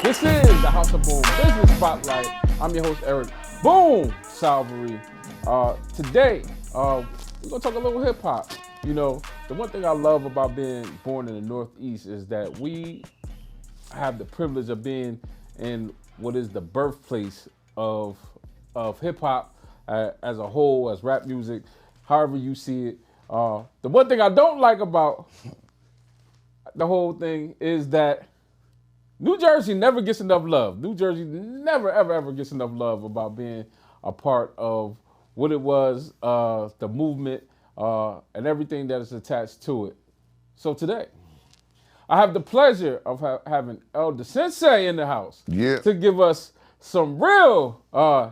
This is the House of Boom Business Spotlight. I'm your host, Eric Boom Salvery. Today, we're gonna talk a little hip hop. You know, the one thing I love about being born in the Northeast is that we have the privilege of being in what is the birthplace of hip hop as a whole, as rap music, however you see it. The one thing I don't like about the whole thing is that New Jersey never gets enough love. New Jersey never, ever gets enough love about being a part of what it was, the movement, and everything that is attached to it. So today, I have the pleasure of having Elder Sensei in the house to give us some real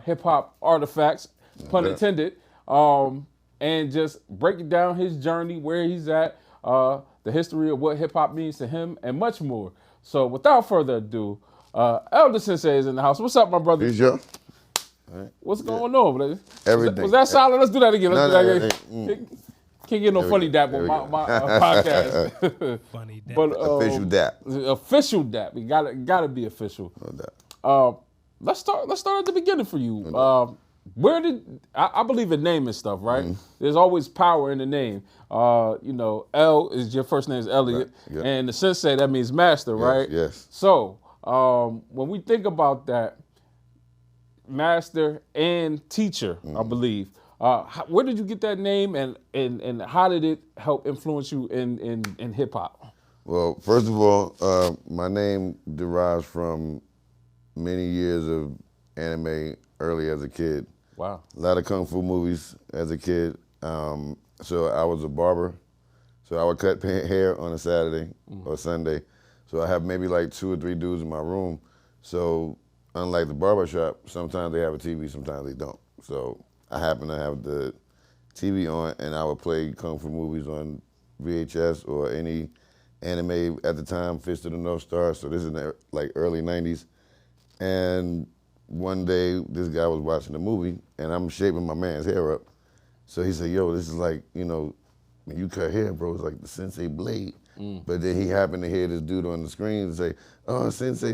hip-hop artifacts, pun intended, and just breaking down his journey, where he's at, the history of what hip-hop means to him, and much more. So without further ado, Elder Sensei is in the house. What's up, my brother? Right. What's going on, brother? Everything. Was that solid? Let's do that again. Can't get no funny dap on my podcast. Funny dap. But, official dap. Official dap. You gotta be official. No doubt. Let's start at the beginning for you. Where did I believe in naming stuff, right? There's always power in the name. L is your first name is Elliot, right. Yep. and the Sensei, that means master, right? Yes. So when we think about that, master and teacher, I believe. Where did you get that name, and how did it help influence you in hip hop? Well, first of all, my name derives from many years of anime early as a kid. Wow. A lot of kung fu movies as a kid. So I was a barber. So I would cut hair on a Saturday or Sunday. So I have maybe like 2 or 3 dudes in my room. So unlike the barber shop, sometimes they have a TV, sometimes they don't. So I happen to have the TV on, and I would play kung fu movies on VHS or any anime at the time, Fist of the North Star. So this is in the like early 90s. And one day, this guy was watching the movie, and I'm shaping my man's hair up. So he said, yo, this is like, when you cut hair, bro, it's like the Sensei blade. But then he happened to hear this dude on the screen say, oh, Sensei,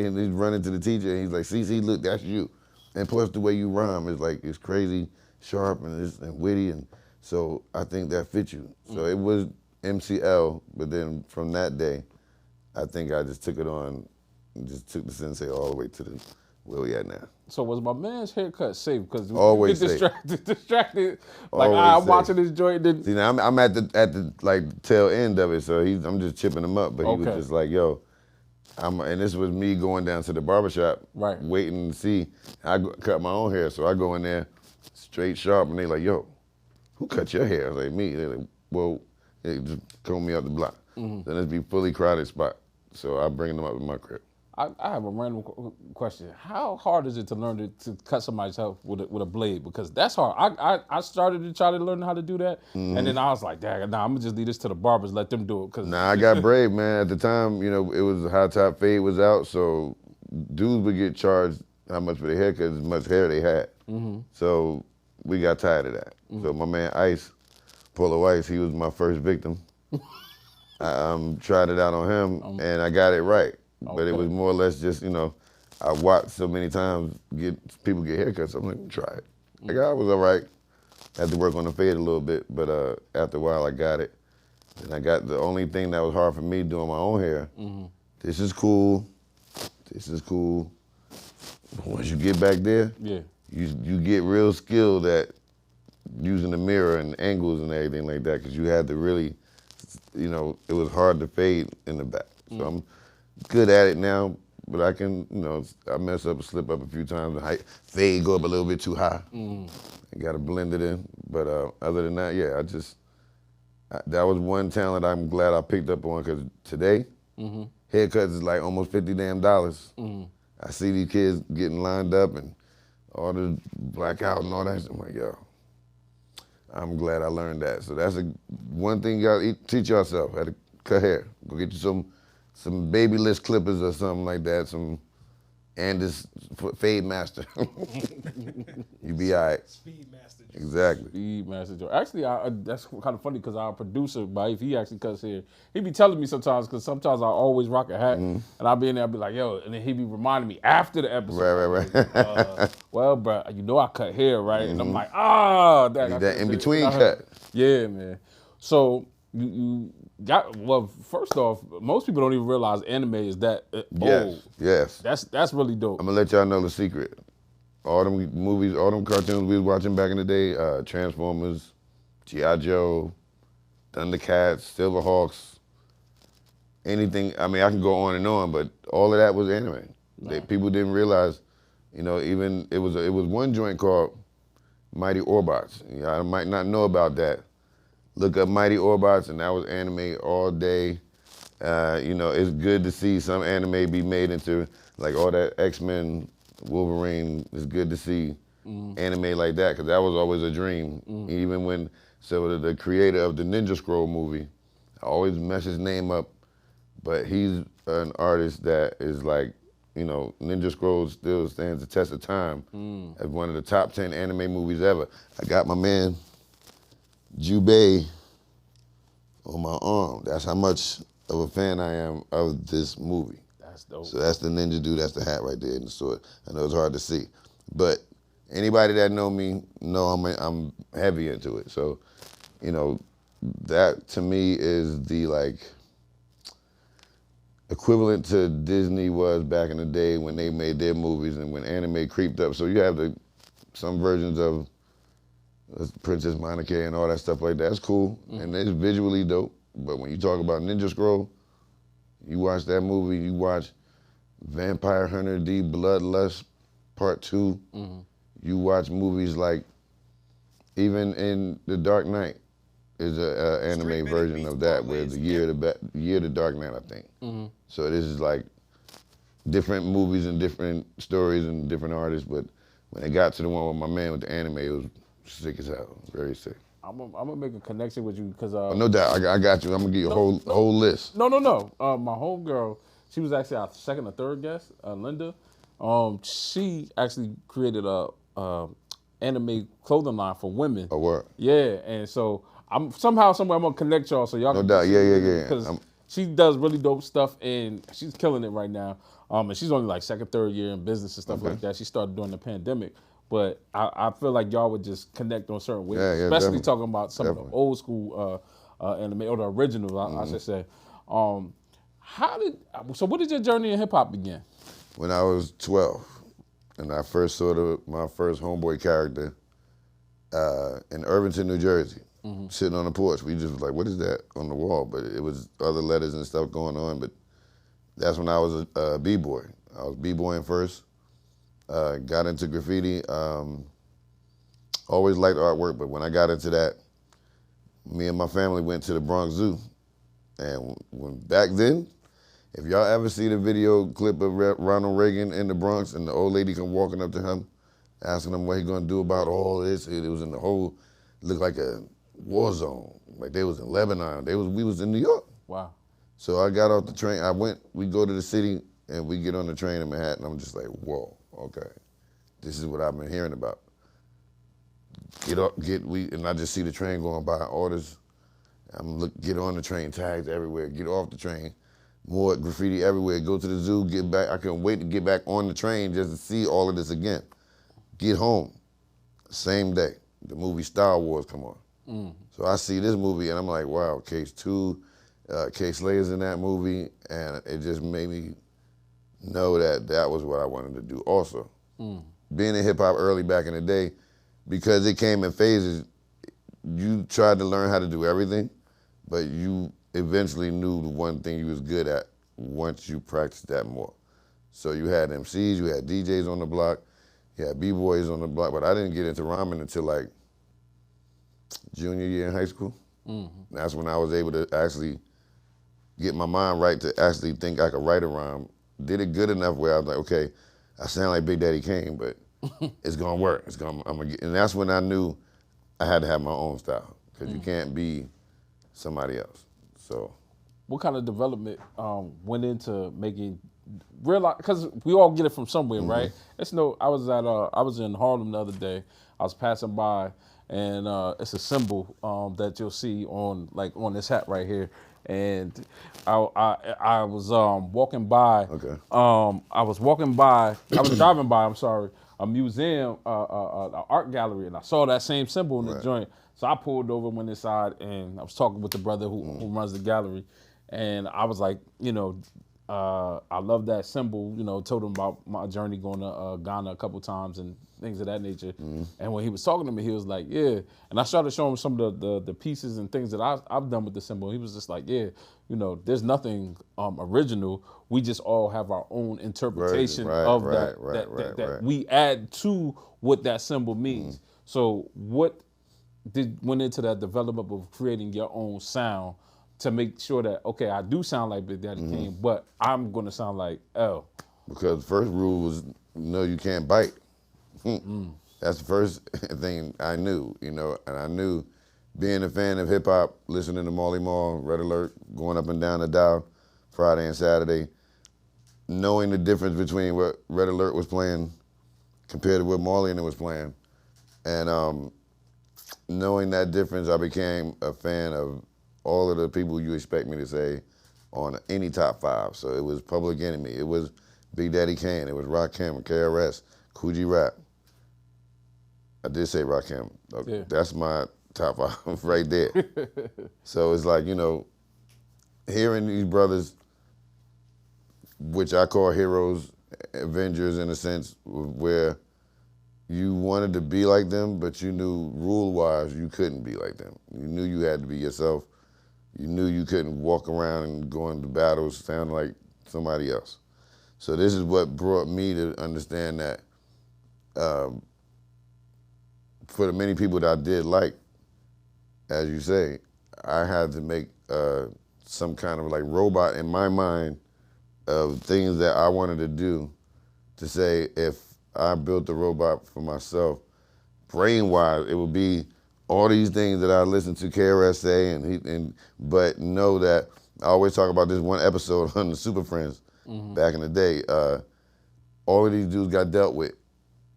and he's running to the teacher, and he's like, see, look, that's you. And plus the way you rhyme is like, it's crazy, sharp, and witty, and so I think that fit you. So it was MCL, but then from that day, I think I just took it on and just took the Sensei all the way to where we at now. So was my man's haircut safe? Because we get distracted. Like Always I'm safe. watching this joint. See, now I'm at the like tail end of it, so I'm just chipping him up. But he was just like, yo, and this was me going down to the barbershop, right, waiting to see. Cut my own hair, so I go in there straight sharp, and they like, yo, who cut your hair? I was like, me. They're like, well, they just comb me up the block. Then it'd be fully crowded spot. So I bring them up in my crib. I have a random question. How hard is it to learn to cut somebody's hair with a blade? Because that's hard. I started to try to learn how to do that, and then I was like, dang, I'm gonna just leave this to the barbers, let them do it. Nah, I got brave, man. At the time, it was high top fade was out, so dudes would get charged how much for their hair because as much hair they had. So we got tired of that. So my man Ice, Polo Ice, he was my first victim. I tried it out on him, and I got it right. But it was more or less just, I watched so many times people get haircuts. I'm like, try it. Like, I was all right. Had to work on the fade a little bit, but after a while I got it. And I got the only thing that was hard for me doing my own hair. This is cool. This is cool. Once you get back there, you get real skilled at using the mirror and angles and everything like that, because you had to really, it was hard to fade in the back. So I'm good at it now, but I can, I mess up and slip up a few times. The fade go up a little bit too high. I got to blend it in. But other than that, that was one talent I'm glad I picked up on, because today, haircuts is like almost $50 damn. I see these kids getting lined up and all the blackout and all that. I'm like, yo, I'm glad I learned that. So that's one thing you got to teach yourself, how to cut hair. Go get you some Babyliss clippers or something like that, some and this Fade Master. You be all right. Speed Master. Exactly. Speed Master Joe. Actually, that's kind of funny because our producer, Baif, he actually cuts here. He be telling me sometimes because sometimes I always rock a hat, and I'll be in there, I'll be like, yo, and then he be reminding me after the episode. Right. Well, bro, you know I cut hair, right? And I'm like, ah, That in between cut. Yeah, man. So you got, well, first off, most people don't even realize anime is that old. Yes. That's really dope. I'm gonna let y'all know the secret. All them movies, all them cartoons we was watching back in the day, Transformers, G.I. Joe, Thundercats, Silverhawks, anything. I mean, I can go on and on, but all of that was anime. People didn't realize, even it was one joint called Mighty Orbots. I might not know about that. Look up Mighty Orbots, and that was anime all day. It's good to see some anime be made into like all that X-Men, Wolverine. It's good to see anime like that because that was always a dream. Even when the creator of the Ninja Scroll movie, I always mess his name up, but he's an artist that is like, Ninja Scroll still stands the test of time as one of the top 10 anime movies ever. I got my man Jubei on my arm. That's how much of a fan I am of this movie. That's dope. So that's the ninja dude, that's the hat right there in the sword. I know it's hard to see. But anybody that know me know I'm heavy into it. So, that to me is the equivalent to Disney was back in the day when they made their movies and when anime creeped up. So you have some versions of Princess Mononoke and all that stuff like that. That's cool, and it's visually dope. But when you talk about Ninja Scroll, you watch that movie, you watch Vampire Hunter D Bloodlust Part 2, you watch movies like, even in The Dark Knight is an anime version of that, where the Year of the Dark Knight, I think. So this is like different movies and different stories and different artists, but when it got to the one with my man with the anime, it was sick as hell, very sick. I'm gonna make a connection with you because No doubt, I got you. I'm gonna give you a whole list. No. My homegirl, she was actually our second or third guest, Linda. She actually created a anime clothing line for women. Oh, word. Yeah, and so I'm somehow, somewhere, I'm gonna connect y'all so y'all. No can doubt, yeah. Because she does really dope stuff and she's killing it right now. And she's only like second, third year in business and stuff like that. She started during the pandemic. But I feel like y'all would just connect on certain ways, especially definitely. talking about some of the old school anime, or the originals, I should say. So what did your journey in hip hop begin? When I was 12, and I first saw my first homeboy character in Irvington, New Jersey, sitting on the porch. We just was like, what is that on the wall? But it was other letters and stuff going on. But that's when I was a B-boy. I was B-boying first. Got into graffiti. Always liked artwork, but when I got into that, me and my family went to the Bronx Zoo. And back then, if y'all ever see the video clip of Ronald Reagan in the Bronx and the old lady come walking up to him, asking him what he gonna do about all this, it was in the whole, looked like a war zone. Like they was in Lebanon. We was in New York. Wow. So I got off the train. We go to the city and we get on the train in Manhattan. I'm just like, whoa, okay. This is what I've been hearing about. And I just see the train going by, orders. Get on the train, tags everywhere, get off the train, more graffiti everywhere, go to the zoo, get back. I couldn't wait to get back on the train just to see all of this again. Get home, same day, the movie Star Wars come on. So I see this movie and I'm like, wow, Case 2, K Slayer's in that movie, and it just made me know that was what I wanted to do also. Being in hip hop early back in the day, because it came in phases, you tried to learn how to do everything, but you eventually knew the one thing you was good at once you practiced that more. So you had MCs, you had DJs on the block, you had B-boys on the block, but I didn't get into rhyming until like junior year in high school. That's when I was able to actually get my mind right to actually think I could write a rhyme. Did it good enough where I was like, okay, I sound like Big Daddy Kane, but it's gonna work. And that's when I knew I had to have my own style, because you can't be somebody else. So, what kind of development went into making realize, because we all get it from somewhere, right? It's no. I was in Harlem the other day. I was passing by, and it's a symbol that you'll see on this hat right here. And I was walking by. Okay. I was walking by. I was driving by. I'm sorry, a museum, an art gallery, and I saw that same symbol in the joint. So I pulled over, went inside, and I was talking with the brother who runs the gallery, and I was like, I love that symbol. Told him about my journey going to Ghana a couple times and things of that nature. And when he was talking to me, he was like, yeah. And I started showing him some of the pieces and things that I've done with the symbol. He was just like, yeah, there's nothing original. We just all have our own interpretation of that we add to what that symbol means. So what went into that development of creating your own sound to make sure that, okay, I do sound like Big Daddy Kane, but I'm gonna sound like L. Because the first rule was, you can't bite. That's the first thing I knew, and I knew being a fan of hip hop, listening to Marley Marl, Red Alert, going up and down the dial Friday and Saturday, knowing the difference between what Red Alert was playing compared to what Marley and it was playing. And knowing that difference, I became a fan of all of the people you expect me to say on any top 5. So it was Public Enemy, it was Big Daddy Kane, it was Rakim, KRS, Coogee Rap. I did say Rakim. Okay. Yeah. That's my top 5 right there. So it's like, hearing these brothers, which I call heroes, Avengers in a sense, where you wanted to be like them, but you knew rule-wise you couldn't be like them. You knew you had to be yourself. You knew you couldn't walk around and go into battles sounding like somebody else. So this is what brought me to understand that for the many people that I did like, as you say, I had to make some kind of like robot in my mind of things that I wanted to do to say if I built the robot for myself, brain-wise, it would be all these things that I listened to KRS say, but know that I always talk about this one episode on the Super Friends back in the day. All of these dudes got dealt with,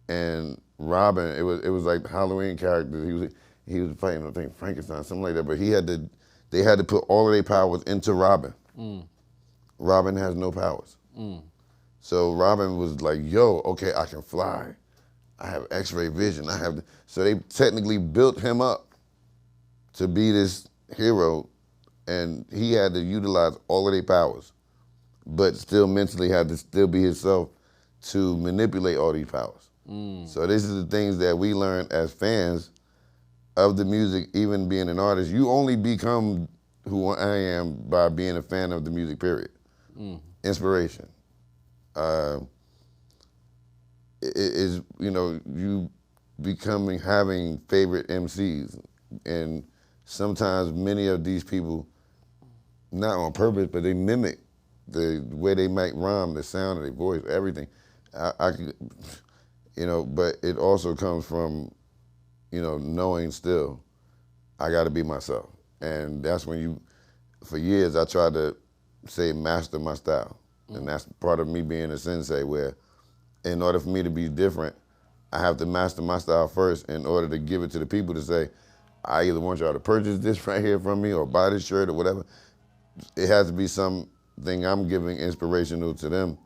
and Robin, it was like Halloween characters. He was playing, I think, Frankenstein, something like that. But they had to put all of their powers into Robin. Robin has no powers. So Robin was like, yo, okay, I can fly. I have X-ray vision. So they technically built him up to be this hero, and he had to utilize all of their powers, but still mentally had to still be himself to manipulate all these powers. So this is the things that we learn as fans of the music, even being an artist. You only become who I am by being a fan of the music, period. Inspiration. Is you having favorite MCs, and sometimes many of these people, not on purpose, but they mimic the way they might rhyme, the sound of their voice, everything. I could, but it also comes from, knowing still, I got to be myself, and that's when for years I tried to say master my style, and that's part of me being a sensei, where in order for me to be different, I have to master my style first in order to give it to the people to say, I either want y'all to purchase this right here from me or buy this shirt or whatever. It has to be something I'm giving inspirational to them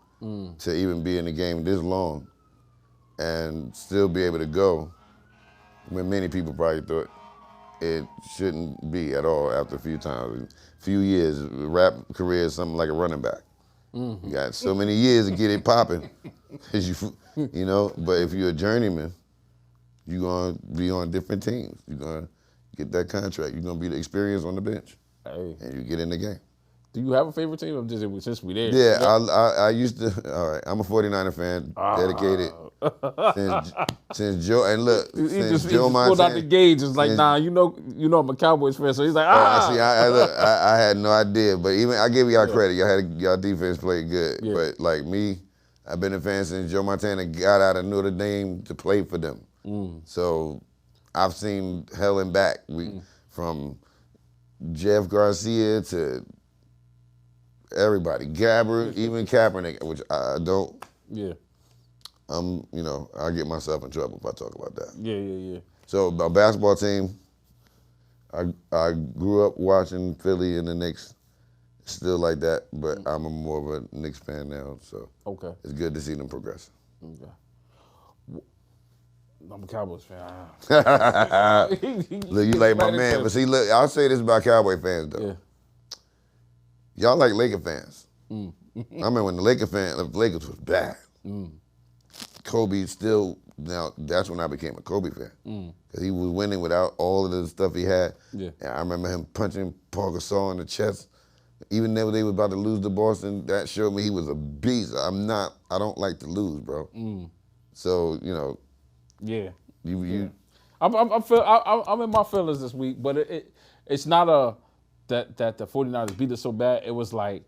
to even be in the game this long and still be able to go when many people probably thought it shouldn't be at all after a few times. A few years, rap career is something like a running back. You got so many years to get it popping. But if you're a journeyman, you're going to be on different teams. You're going to get that contract. You're going to be the experience on the bench. Hey. And you get in the game. Do you have a favorite team? I'm just since we there. Yeah, I used to. All right, I'm a 49er fan, dedicated. Since Joe, and look, since Joe Montana pulled out the gauge. It's like, nah, I'm a Cowboys fan. So he's like, I had no idea, but even I give y'all credit. Y'all defense played good, but like me, I've been a fan since Joe Montana got out of Notre Dame to play for them. So I've seen hell and back. From Jeff Garcia to everybody. Gabber, even Kaepernick, which I don't. Yeah. I get myself in trouble if I talk about that. Yeah. So my basketball team, I grew up watching Philly and the Knicks, still like that, but I'm more of a Knicks fan now, so Okay. it's good to see them progress. Okay. I'm a Cowboys fan. Look, you like my man, but see, look, I'll say this about Cowboy fans though. Yeah. Y'all like Laker fans. I remember when the Lakers was bad. Kobe still, now that's when I became a Kobe fan. Because he was winning without all of the stuff he had. Yeah. And I remember him punching Paul Gasol in the chest. Even though they were about to lose to Boston, that showed me he was a beast. I don't like to lose, bro. So, Yeah. you I'm in my feelings this week, but it's not that the 49ers beat us so bad. It was like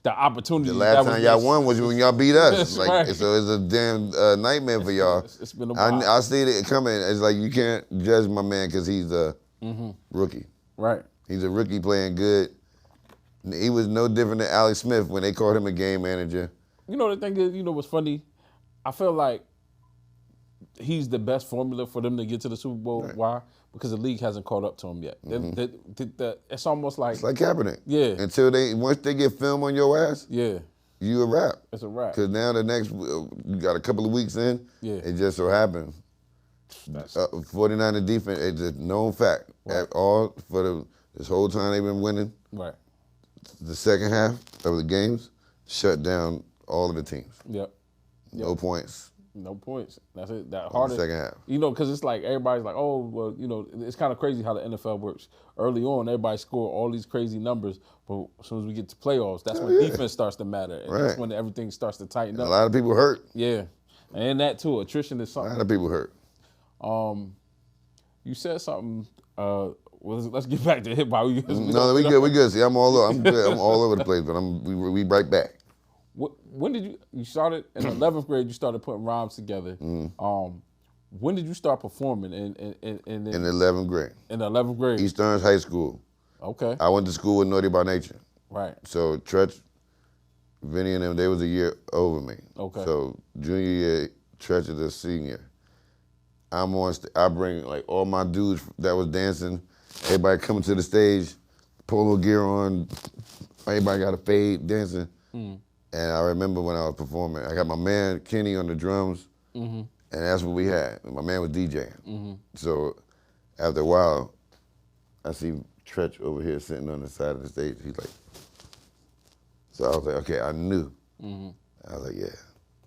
the opportunity. the last time y'all won was when y'all beat us. That's right. So it's a damn nightmare for y'all. It's been a while. I see it coming. It's like you can't judge my man because he's a rookie. Right. He's a rookie playing good. He was no different than Alex Smith when they called him a game manager. The thing is, what's funny? I feel like he's the best formula for them to get to the Super Bowl. Right. Why? Because the league hasn't caught up to him yet. It's almost like It's like Kaepernick. Yeah. Once they get film on your ass, yeah, you a wrap. it's a wrap. Because now you got a couple of weeks in, Yeah. it just so happened. 49er defense, it's a known fact. Right. This whole time they've been winning, Right. the second half of the games shut down all of the teams. Yep. No points. No points. That's it. That in harder. the second half. Because it's like everybody's like, oh, well, it's kind of crazy how the NFL works. Early on, everybody score all these crazy numbers, but as soon as we get to playoffs, that's when defense starts to matter, and that's Right. when everything starts to tighten A up. lot of people hurt. Yeah, and that too. Attrition is A something. lot of people hurt. You said something. Let's get back to hip hop. We good. We good. See, I'm all over. I'm good. I'm all over the place, but we right back. When did you started in 11th grade? You started putting rhymes together. When did you start performing in In the 11th grade, in 11th grade? East Orange High School. Okay. I went to school with Naughty by Nature. Right. So Tretch, Vinny and them, they was a year over me. Okay. So junior year, Tretch is a senior. I'm on. I bring like all my dudes that was dancing. Everybody coming to the stage, polo gear on. Everybody got a fade dancing. And I remember when I was performing, I got my man Kenny on the drums, and that's what we had. My man was DJing. So after a while, I see Tretch over here sitting on the side of the stage. He's like, so I was like, okay, I knew. I was like, yeah.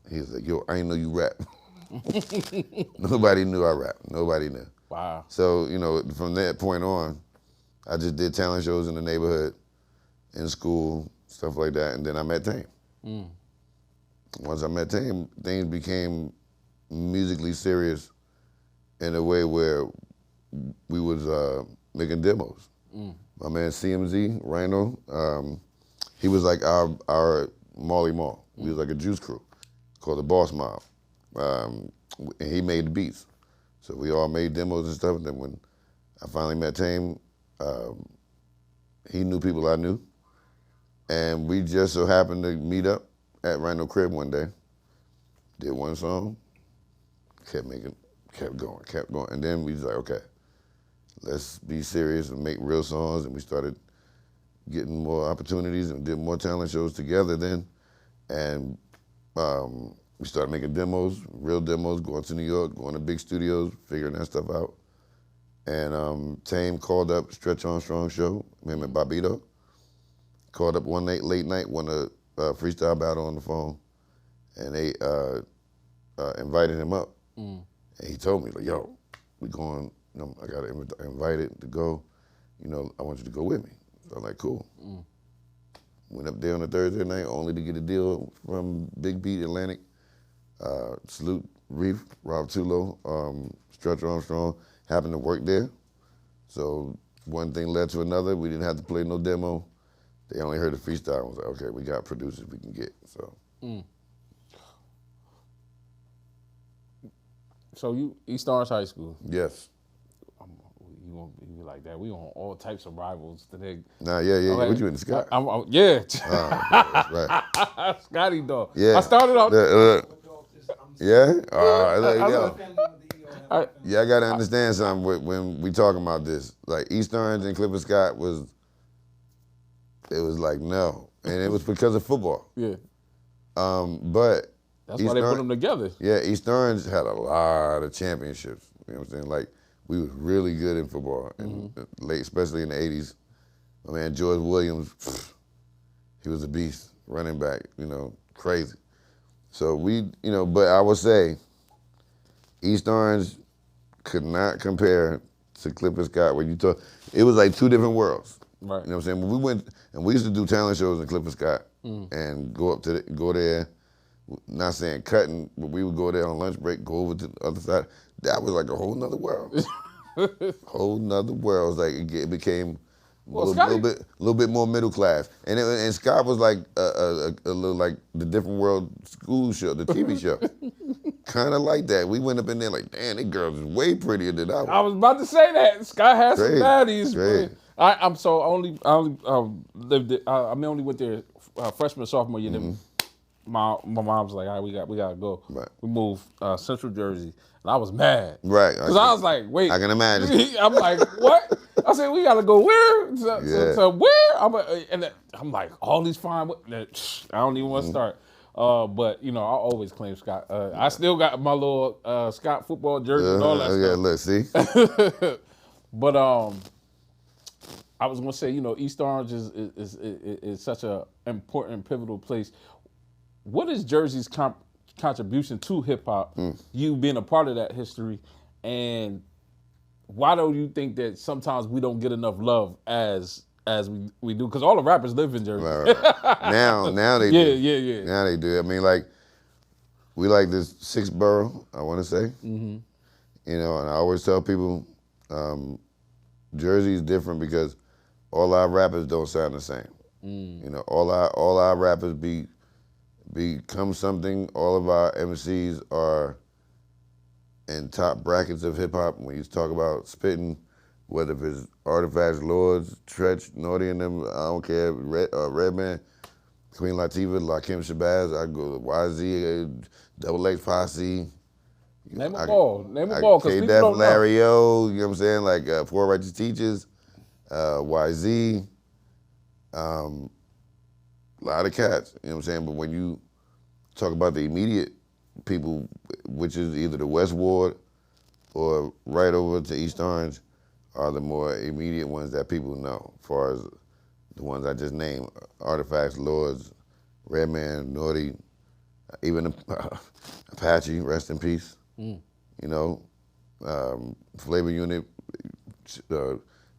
He was like, yo, I ain't know you rap. Nobody knew I rap. Nobody knew. Wow. So, from that point on, I just did talent shows in the neighborhood, in school, stuff like that, and then I met Tame. Once I met Tame, things became musically serious in a way where we was making demos. My man CMZ, Rhino, he was like our Marley Marl. We was like a juice crew called the Boss Mob. And he made the beats. So we all made demos and stuff. And then when I finally met Tame, he knew people I knew. And we just so happened to meet up at Rhino Crib one day. Did one song, kept going. And then we was like, okay, let's be serious and make real songs. And we started getting more opportunities and did more talent shows together then. And we started making demos, real demos, going to New York, going to big studios, figuring that stuff out. And Tame called up Stretch Armstrong show, him and Bobito. Called up one night, late night, won a freestyle battle on the phone. And they invited him up. And he told me, like, yo, we going, I got invited to go. I want you to go with me. So I'm like, cool. Went up there on a Thursday night only to get a deal from Big Beat Atlantic. Salute Reef, Rob Tulo, Stretch Armstrong, happened to work there. So one thing led to another. We didn't have to play no demo. They only heard the freestyle and was like, okay, we got producers we can get. So you East Orange High School. Yes. he be like that. We on all types of rivals today. Nah, yeah. Like, What you in the sky? Yeah. That's right. Scotty dog. Yeah. I started off. Yeah. Yeah. I gotta understand something when we talking about this. Like East Orange and Clifford Scott it was like no, and it was because of football. Yeah. But that's why they put them together. Yeah, East Orange had a lot of championships. You know what I'm saying? Like we was really good in football, and late, especially in the '80s. My man George Williams, he was a beast, running back. You know, crazy. So but I would say East Orange could not compare to Clifford Scott. When you talk, it was like two different worlds. Right. You know what I'm saying? When we went and we used to do talent shows in Clifford Scott and go there. Not saying cutting, but we would go there on lunch break, go over to the other side. That was like a whole nother world. Whole nother world. It was like it became a little bit more middle class. And Scott was like a little like the Different World school show, the TV show. Kind of like that. We went up in there like, damn, these girls is way prettier than I was. I was about to say that. Scott has some baddies. Great. I only lived it. I only went there freshman, sophomore year. My mom was like, all right, we gotta go. Right. We moved Central Jersey, and I was mad. Right. Because I was like, wait. I can imagine. I'm like, what? I said, we gotta go where? To where? I'm like, all these fine. I don't even want to start. But I always claim Scott. I still got my little Scott football jersey and all that stuff. Look, see. But I was gonna say, East Orange is such a important, pivotal place. What is Jersey's contribution to hip hop? You being a part of that history, and why do you think that sometimes we don't get enough love as we do? Because all the rappers live in Jersey. Right. Now they do. Yeah. Now they do. I mean, like we like this 6th borough. I want to say. And I always tell people, Jersey is different because all our rappers don't sound the same. All our rappers become something. All of our MCs are in top brackets of hip hop. When you talk about spitting, whether it's Artifacts, Lords, Tretch, Naughty and them, I don't care, Redman, Queen Latifah, Lakim Shabazz, I go to YZ, Double X Posse. Name a ball, because people don't know. Larry O, you know what I'm saying? Like Poor Righteous Teachers, YZ, a lot of cats, you know what I'm saying? But when you talk about the immediate people, which is either the West Ward or right over to East Orange, are the more immediate ones that people know, as far as the ones I just named, Artifacts, Lords, Redman, Naughty, even Apache, rest in peace. Flavor Unit,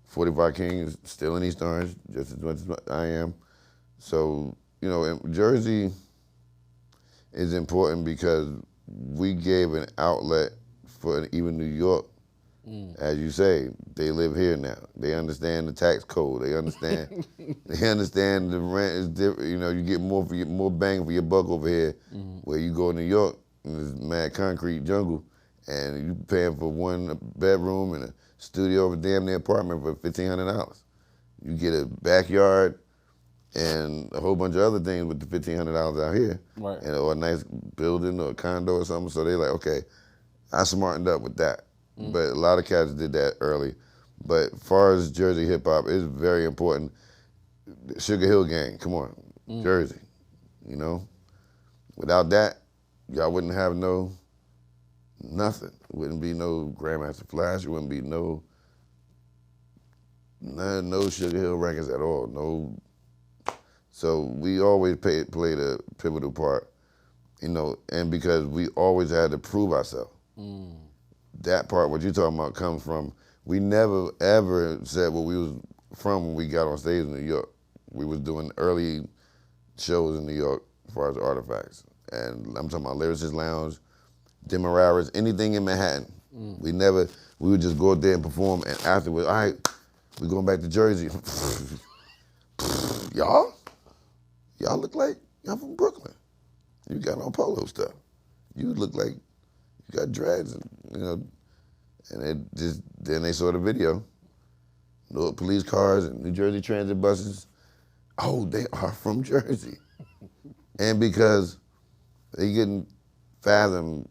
45 King is still in East Orange, just as much as I am. So, Jersey is important because we gave an outlet for even New York. As you say, they live here now. They understand the tax code. They understand. They understand the rent is different. You get more bang for your buck over here, where you go to New York and there's mad concrete jungle, and you paying for one bedroom and a studio of a damn near apartment for $1,500. You get a backyard and a whole bunch of other things with the $1,500 out here, right? Or a nice building or a condo or something. So they're like, okay, I smartened up with that. But a lot of cats did that early. But as far as Jersey hip hop, it's very important. Sugar Hill Gang, come on, Jersey. Without that, y'all wouldn't have nothing. It wouldn't be no Grandmaster Flash. It wouldn't be no Sugar Hill records at all. No. So we always played a pivotal part, and because we always had to prove ourselves. That part, what you're talking about, comes from, we never ever said where we was from when we got on stage in New York. We was doing early shows in New York as far as Artifacts. And I'm talking about Lyricist Lounge, Demararas, anything in Manhattan. We would just go out there and perform, and afterwards, all right, we're going back to Jersey. Y'all look like y'all from Brooklyn. You got on polo stuff. You look like you got dreads, and then they saw the video, Newark police cars and New Jersey transit buses. Oh, they are from Jersey. And because they couldn't fathom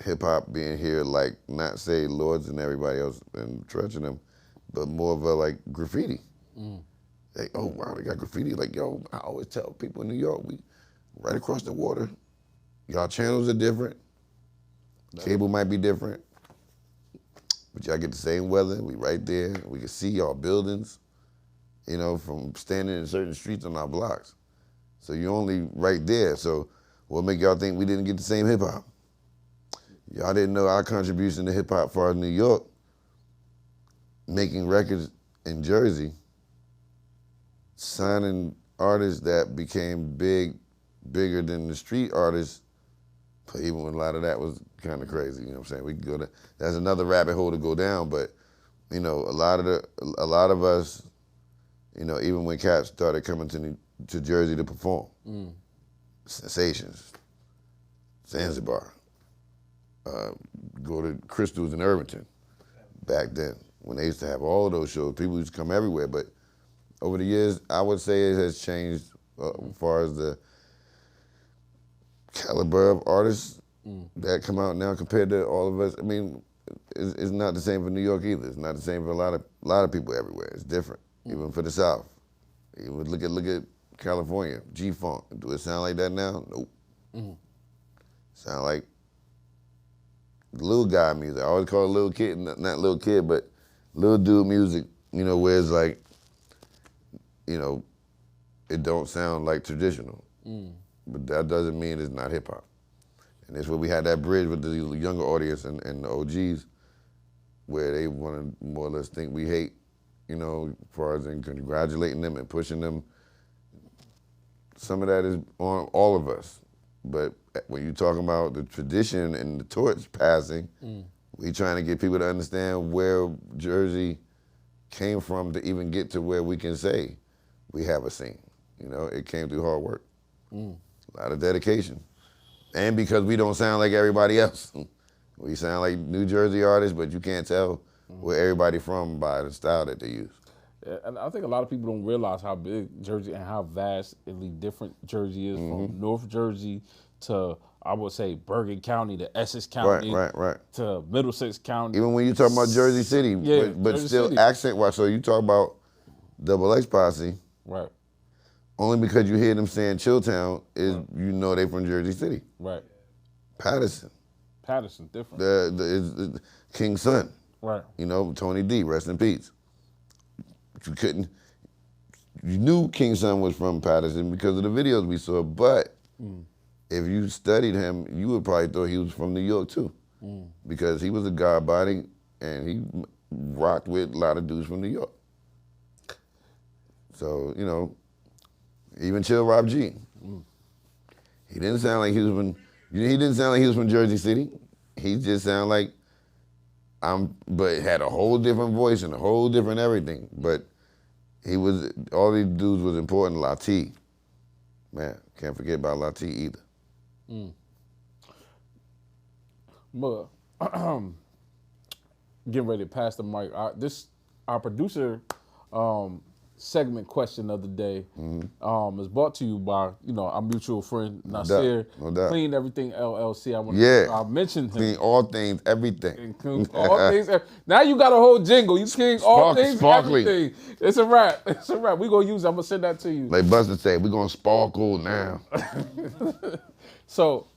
hip hop being here, like not say Lords and everybody else and trudging them, but more of a like graffiti. Like, oh wow, they got graffiti. Like, yo, I always tell people in New York, we right across the water. Y'all channels are different. Cable might be different. But y'all get the same weather. We right there. We can see y'all buildings, you know, from standing in certain streets on our blocks. So you're only right there. So what make y'all think we didn't get the same hip hop? Y'all didn't know our contribution to hip hop for our New York, making records in Jersey, signing artists that became bigger than the street artists. But even when a lot of that was kind of crazy, you know what I'm saying? We could go to, that's another rabbit hole to go down, but you know, a lot of us, you know, even when cats started coming to Jersey to perform, Sensations, Zanzibar, go to Crystals in Irvington back then, when they used to have all of those shows. People used to come everywhere, but over the years, I would say it has changed as far as the caliber of artists that come out now compared to all of us. I mean, it's not the same for New York either. It's not the same for a lot of people everywhere. It's different, even for the South. Even look at California, G-Funk. Do it sound like that now? Nope. Sound like little guy music. I always call it little kid, not little kid, but little dude music, you know, where it's like, you know, it don't sound like traditional. But that doesn't mean it's not hip hop. And that's where we had that bridge with the younger audience and the OGs, where they want to more or less think we hate, you know, as far as in congratulating them and pushing them. Some of that is on all of us. But when you're talking about the tradition and the torch passing, we trying to get people to understand where Jersey came from to even get to where we can say we have a scene. You know, it came through hard work. A lot of dedication. And because we don't sound like everybody else. We sound like New Jersey artists, but you can't tell where everybody from by the style that they use. Yeah, and I think a lot of people don't realize how big Jersey and how vastly different Jersey is from North Jersey to, I would say, Bergen County to Essex County Right. to Middlesex County. Even when you talk about Jersey City, but Jersey still City. accent-wise, so you talk about Double X Posse, Right, only because you hear them saying Chilltown is you know they from Jersey City. right. Patterson, Different. the King's son, Right. you know, Tony D, rest in peace. You knew King's son was from Patterson because of the videos we saw, but if you studied him, you would probably thought he was from New York too, because he was a god body and he rocked with a lot of dudes from New York. So, you know, even Chill Rob G. He didn't sound like he was from Jersey City. He just sounded like but had a whole different voice and a whole different everything. But all these dudes was important. Lati, man, can't forget about Lati either. But getting ready to pass the mic. Our producer segment question of the day is brought to you by our mutual friend Nasir. No doubt. Clean Everything LLC. I mentioned him. Clean all things, everything. All things. Now you got a whole jingle. You clean all things, sparkly. everything. It's a wrap. It's a wrap. We gonna use it. I'm gonna send that to you. Like Buster said, we gonna sparkle now. So,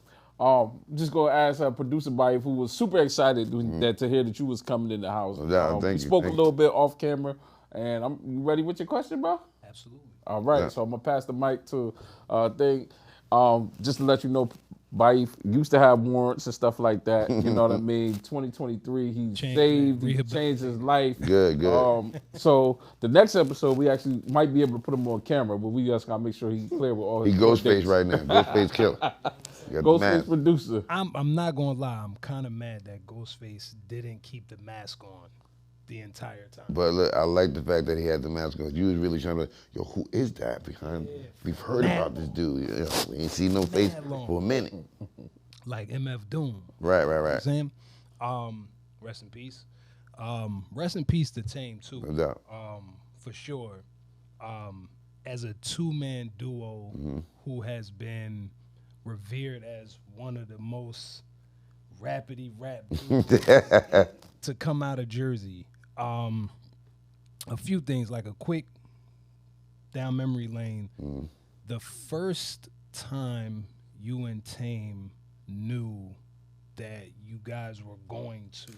just gonna ask our producer Baif, who was super excited to hear that you was coming in the house. No doubt. Thank we you. spoke a little bit off camera, and you ready with your question, bro? Absolutely. All right. Yeah. So I'm gonna pass the mic to Thing. Just to let you know, Baif used to have warrants and stuff like that. You know what I mean? 2023, he changed his life. Good. So the next episode, we actually might be able to put him on camera, but we just gotta make sure he's clear with all his He Ghostface right now. Ghostface killer. Ghostface producer. I'm not gonna lie. I'm kind of mad that Ghostface didn't keep the mask on the entire time. But look, I like the fact that he had the mask on. You was really trying to, who is that behind? We've heard about this dude. We ain't seen no face for a minute. Like MF Doom. Right. You know what I'm saying? Rest in peace. Rest in peace to Tame too. No doubt. For sure. As a two-man duo who has been revered as one of the most rapidy rap duos to come out of Jersey. A few things, like a quick down memory lane. The first time you and Tame knew that you guys were going to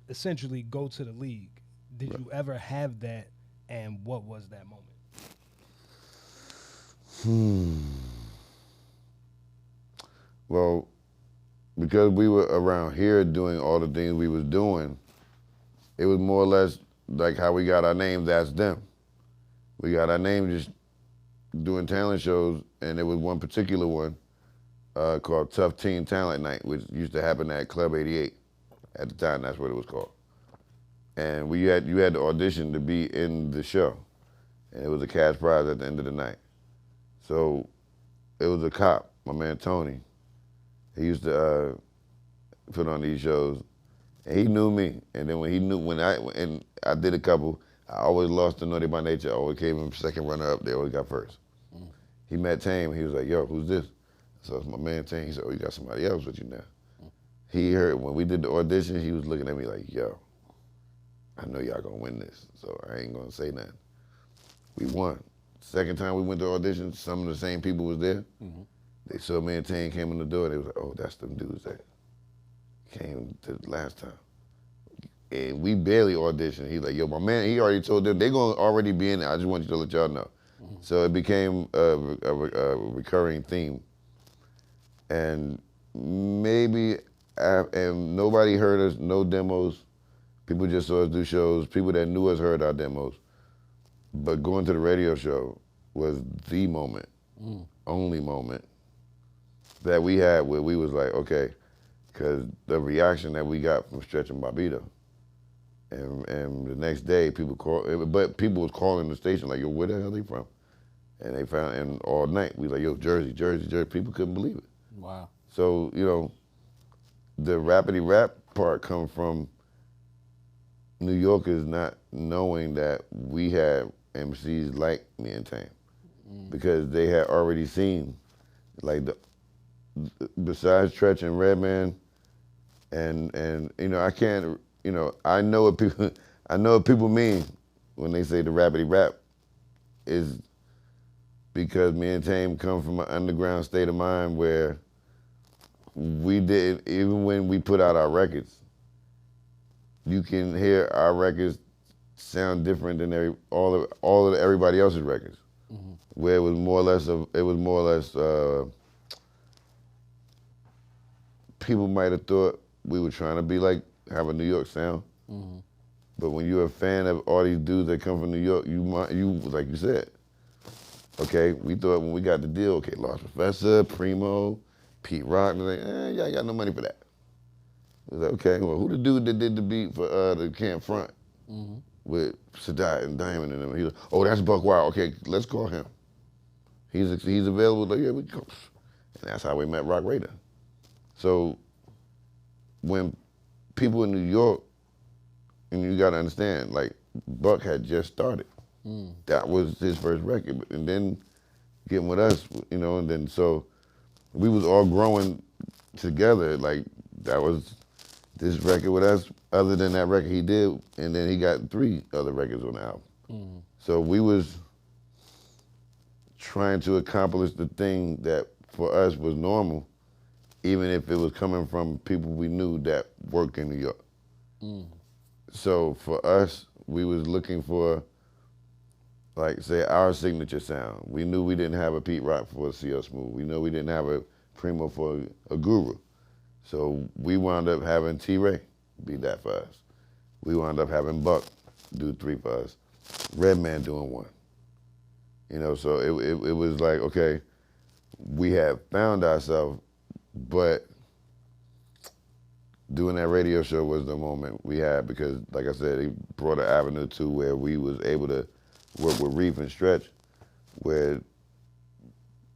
essentially go to the league, did you ever have that, and what was that moment? Well, because we were around here doing all the things we was doing, it was more or less like how we got our name, That's Them. We got our name just doing talent shows, and there was one particular one called Tough Teen Talent Night, which used to happen at Club 88. At the time, that's what it was called. And you had to audition to be in the show, and it was a cash prize at the end of the night. So it was a cop, my man Tony. He used to put on these shows, and he knew me. And then when I did a couple, I always lost to Naughty by Nature. I always came in second runner up. They always got first. He met Tame. He was like, "Yo, who's this?" So it's my man Tame. He said, "Oh, you got somebody else with you now." He heard when we did the audition, he was looking at me like, "Yo, I know y'all gonna win this, so I ain't gonna say nothing." We won. Second time we went to audition, some of the same people was there. They saw me and Tane came in the door. They was like, "Oh, that's them dudes that came to the last time." And we barely auditioned. He's like, "Yo, my man," he already told them, they gonna already be in there. I just want you to let y'all know. So it became a recurring theme. And maybe, and nobody heard us, no demos. People just saw us do shows. People that knew us heard our demos. But going to the radio show was the moment, only moment that we had where we was like, okay, because the reaction that we got from Stretch and Bobbito, and the next day people was calling the station like, "Yo, where the hell they from?" And they found, and all night we was like, "Yo, Jersey, Jersey, Jersey." People couldn't believe it. Wow. So, the rapidy rap part come from New Yorkers not knowing that we had MCs like me and Tame, because they had already seen, like, besides Tretch and Redman, and I can't, I know what people mean when they say the rapidy rap is because me and Tame come from an underground state of mind where we didn't, even when we put out our records, you can hear our records sound different than everybody else's records. Where it was more or less people might have thought we were trying to be like, have a New York sound. But when you're a fan of all these dudes that come from New York, you like you said, okay, we thought when we got the deal, okay, Lost Professor, Primo, Pete Rock, and like, y'all ain't got no money for that. It was like, okay, well, who the dude that did the beat for the Camp Front with Sadat and Diamond and them? He was, "Oh, that's Buck Wild. Okay, let's call him. He's available." Like, yeah, we go. And that's how we met Rock Raider. So when people in New York, and you gotta understand, like, Buck had just started. That was his first record, and then getting with us, and then so we was all growing together. Like, that was this record with us, other than that record he did, and then he got 3 other records on the album. So we was trying to accomplish the thing that for us was normal, even if it was coming from people we knew that work in New York. So for us, we was looking for, like, say, our signature sound. We knew we didn't have a Pete Rock for a CL Smooth. We know we didn't have a Primo for a Guru. So we wound up having T-Ray be that for us. We wound up having Buck do 3 for us. Redman doing 1. So it was like, okay, we had found ourselves, but doing that radio show was the moment we had, because, like I said, it brought an avenue to where we was able to work with Reef and Stretch, where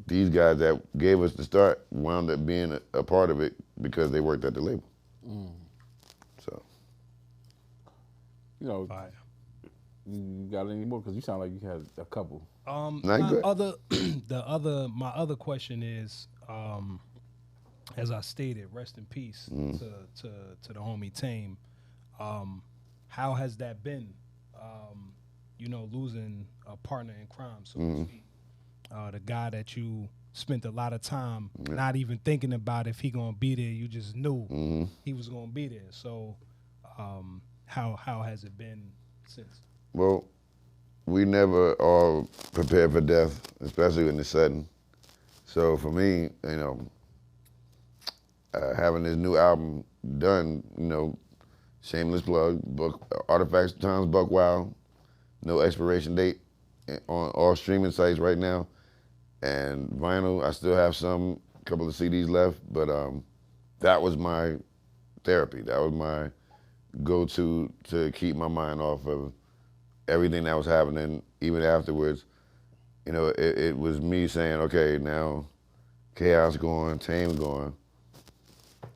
these guys that gave us the start wound up being a part of it because they worked at the label. So. you know, Fire. you got any more? Because you sound like you had a couple. Not My good. my other question is, as I stated, rest in peace to the homie Tame. How has that been? Losing a partner in crime, so to speak. The guy that you spent a lot of time not even thinking about if he gonna be there. You just knew he was gonna be there. So, how has it been since? Well, we never all prepared for death, especially when it's sudden. So for me, having this new album done, shameless plug, Artifacts Times Buck Wild, no expiration date on all streaming sites right now. And vinyl, I still have a couple of CDs left, but that was my therapy. That was my go-to to keep my mind off of everything that was happening. Even afterwards, it was me saying, okay, now Chaos going, Tame going.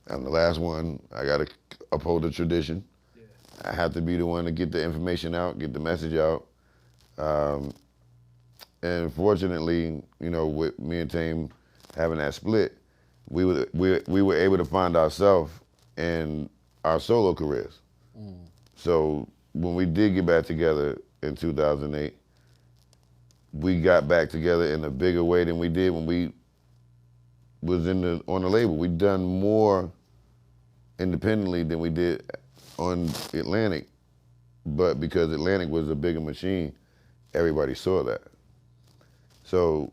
I'm the last one. I got to uphold the tradition. Yeah. I have to be the one to get the information out, get the message out. And fortunately, with me and Tame having that split, we were able to find ourselves in our solo careers. So when we did get back together in 2008, we got back together in a bigger way than we did when we was on the label. We'd done more independently than we did on Atlantic, but because Atlantic was a bigger machine, everybody saw that. So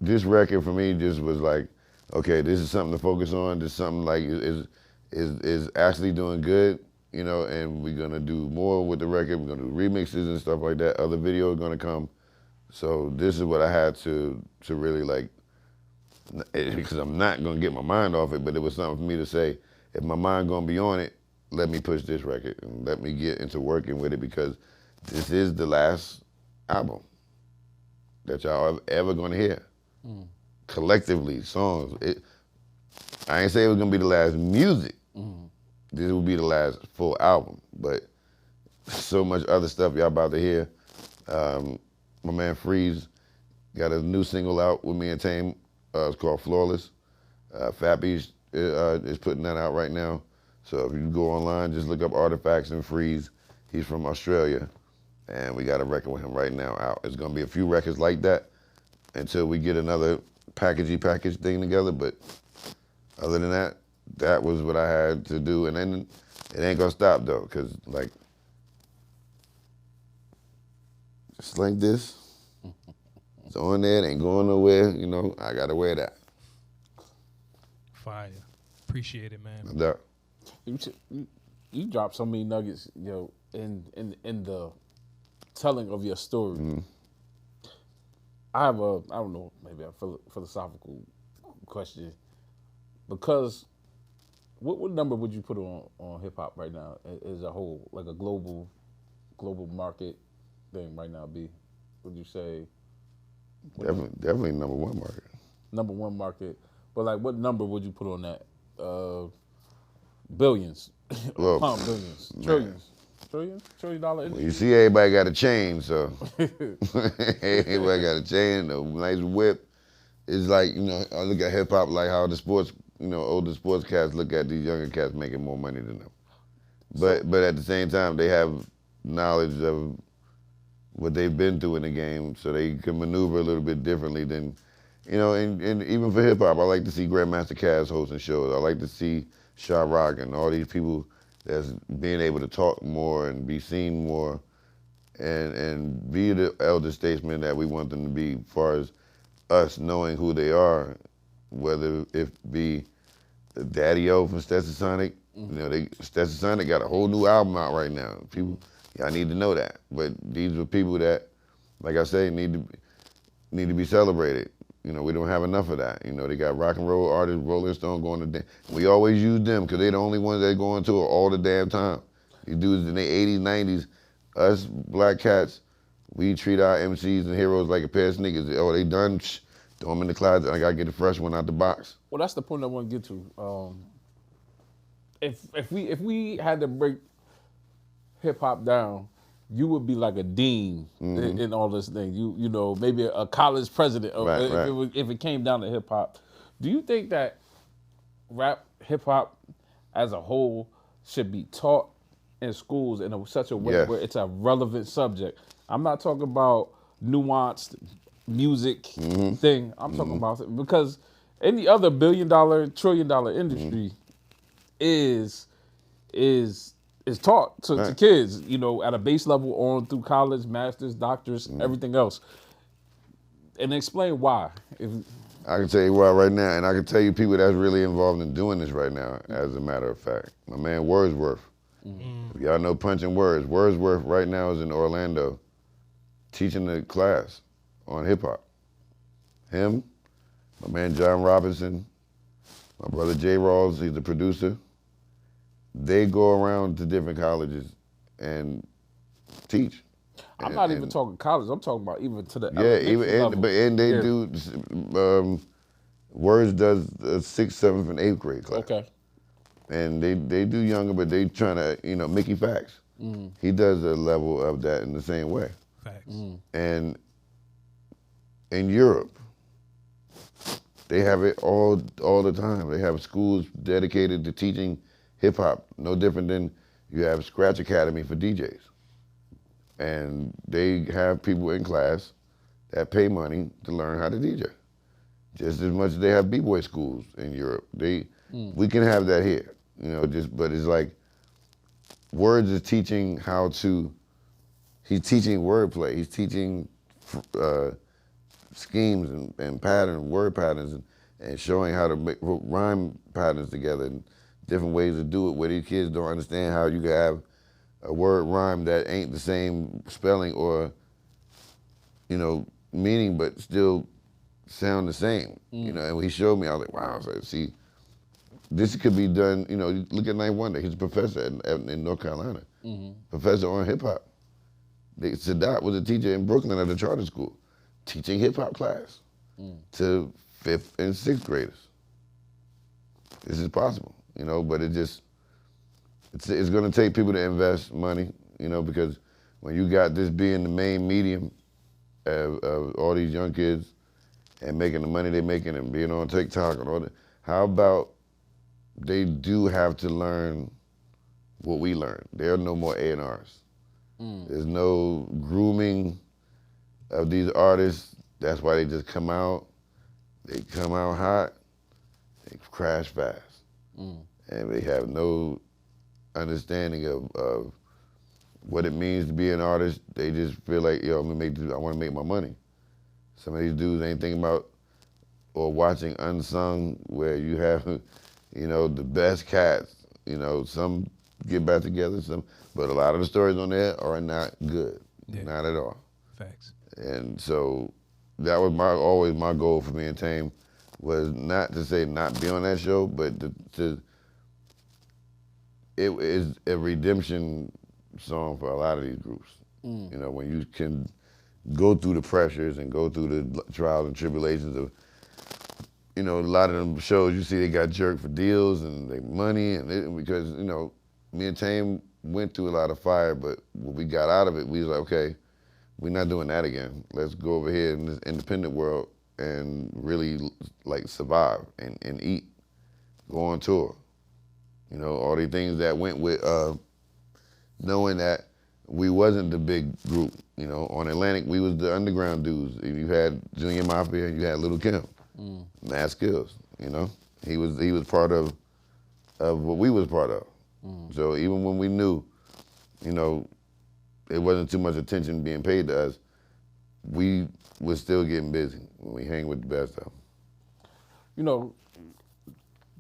this record for me just was like, okay, this is something to focus on. This is something like is actually doing good, and we're gonna do more with the record. We're gonna do remixes and stuff like that. Other videos are gonna come. So this is what I had to really like, because I'm not gonna get my mind off it, but it was something for me to say, if my mind gonna be on it, let me push this record and let me get into working with it, because this is the last album that y'all ever gonna hear. Collectively, songs. I ain't say it was gonna be the last music. This will be the last full album, but so much other stuff y'all about to hear. My man Freeze got a new single out with me and Tame. It's called Flawless. Fat Beast is putting that out right now. So if you go online, just look up Artifacts and Freeze. He's from Australia, and we got a record with him right now out. It's gonna be a few records like that until we get another package thing together, but other than that, that was what I had to do, and then it ain't gonna stop though, cause like, just like this, it's on there, it ain't going nowhere, I gotta wear that. Fire. Appreciate it, man. No doubt. You dropped so many nuggets, in the telling of your story. I have I don't know, maybe a philosophical question. Because what number would you put on hip hop right now as a whole, like a global market thing right now? Would you say? Definitely number one market. Number one market, but like what number would you put on that? Billions, Well, pound billions, trillions. $1 trillion industry. Well, you see, everybody got a chain, so everybody got a chain, a nice whip. It's like, I look at hip hop like how the sports, older sports cats look at these younger cats making more money than them. But at the same time, they have knowledge of what they've been through in the game, so they can maneuver a little bit differently than, and even for hip hop, I like to see Grandmaster Caz hosting shows. I like to see Sha Rock and all these people that's being able to talk more and be seen more and be the elder statesman that we want them to be, as far as us knowing who they are, whether it be the Daddy-O from Stetsasonic. Stetsasonic got a whole new album out right now. People, y'all need to know that. But these are people that, like I say, need to be celebrated. We don't have enough of that. They got rock and roll artists, Rolling Stone going to we always use them because they're the only ones that go into it all the damn time. These dudes in the 80s, 90s, us black cats, we treat our MCs and heroes like a pair of sneakers. Oh, they done? Shh, throw them in the closet. I gotta get the fresh one out the box. Well, that's the point I want to get to. If we had to break hip hop down, you would be like a dean in all this thing. You know, maybe a college president Right, if right. if it came down to hip hop. Do you think that rap hip hop as a whole should be taught in schools in such a way Yes. where it's a relevant subject? I'm not talking about nuanced music thing. I'm talking about because any other billion-dollar, trillion-dollar industry is taught to Right. kids, you know, at a base level on through college, masters, doctors, everything else. And explain why. If I can tell you why right now, and I can tell you people that's really involved in doing this right now, as a matter of fact. My man Wordsworth. If y'all know Punching Words, Wordsworth right now is in Orlando teaching the class on hip hop. Him, my man John Robinson, my brother Jay Rawls, he's the producer. They go around to different colleges and teach. I'm not even talking college. I'm talking about even to the Yeah, elementary even level. and they Yeah. do. Words does the 6th, 7th, and 8th grade class. Okay. And they do younger, but they trying to, Mickey Facts. He does a level of that in the same way. Facts. And in Europe, they have it all the time. They have schools dedicated to teaching hip hop, no different than you have Scratch Academy for DJs. And they have people in class that pay money to learn how to DJ. Just as much as they have B-boy schools in Europe. We can have that here, but it's like Words is teaching he's teaching wordplay. He's teaching schemes and patterns, word patterns, and showing how to make rhyme patterns together and different ways to do it where these kids don't understand how you can have a word rhyme that ain't the same spelling or, meaning, but still sound the same. And when he showed me, I was like, wow. I was like, see, this could be done, look at Ninth Wonder. He's a professor in North Carolina, professor on hip hop. Sadat was a teacher in Brooklyn at a charter school, teaching hip hop class to 5th and 6th graders. This is possible, but it's going to take people to invest money, because when you got this being the main medium of all these young kids and making the money they're making and being on TikTok and all that, how about they do have to learn what we learned? There are no more A&Rs. There's no grooming of these artists. That's why they just come out. They come out hot. They crash fast. And they have no understanding of what it means to be an artist. They just feel like, I want to make my money. Some of these dudes ain't thinking about or watching Unsung, where you have, the best cats. Some get back together, but a lot of the stories on there are not good, not at all. Facts. And so that was always my goal for me and Tame, was not to say not be on that show, but it is a redemption song for a lot of these groups. When you can go through the pressures and go through the trials and tribulations of, a lot of them shows you see they got jerked for deals and they money because, me and Tame went through a lot of fire, but when we got out of it, we was like, okay, we're not doing that again. Let's go over here in this independent world and really survive and eat, go on tour. All these things that went with knowing that we wasn't the big group. On Atlantic, we was the underground dudes. You had Junior Mafia, you had Little Kim, Mad Skills. He was part of what we was part of. So even when we knew, it wasn't too much attention being paid to us, we was still getting busy when we hang with the best of them.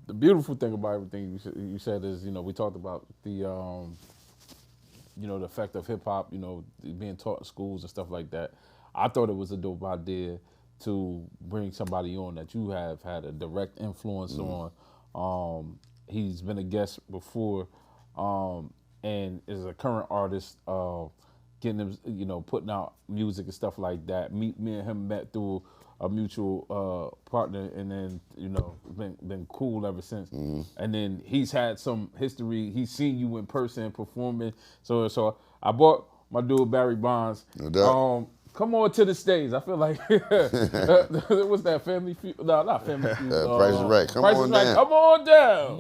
The beautiful thing about everything you said is, we talked about the effect of hip hop, being taught in schools and stuff like that. I thought it was a dope idea to bring somebody on that you have had a direct influence on. He's been a guest before, and is a current artist. getting him, you know, putting out music and stuff like that. Me and him met through a mutual partner, and then, you know, been cool ever since. And then he's had some history. He's seen you in person performing. So I bought my dude Barry Bonds. No doubt. Come on to the stage. I feel like what's that, Family Feud? No, not Family Feud. Price is Right. Come Price on is Right. down. Come on down.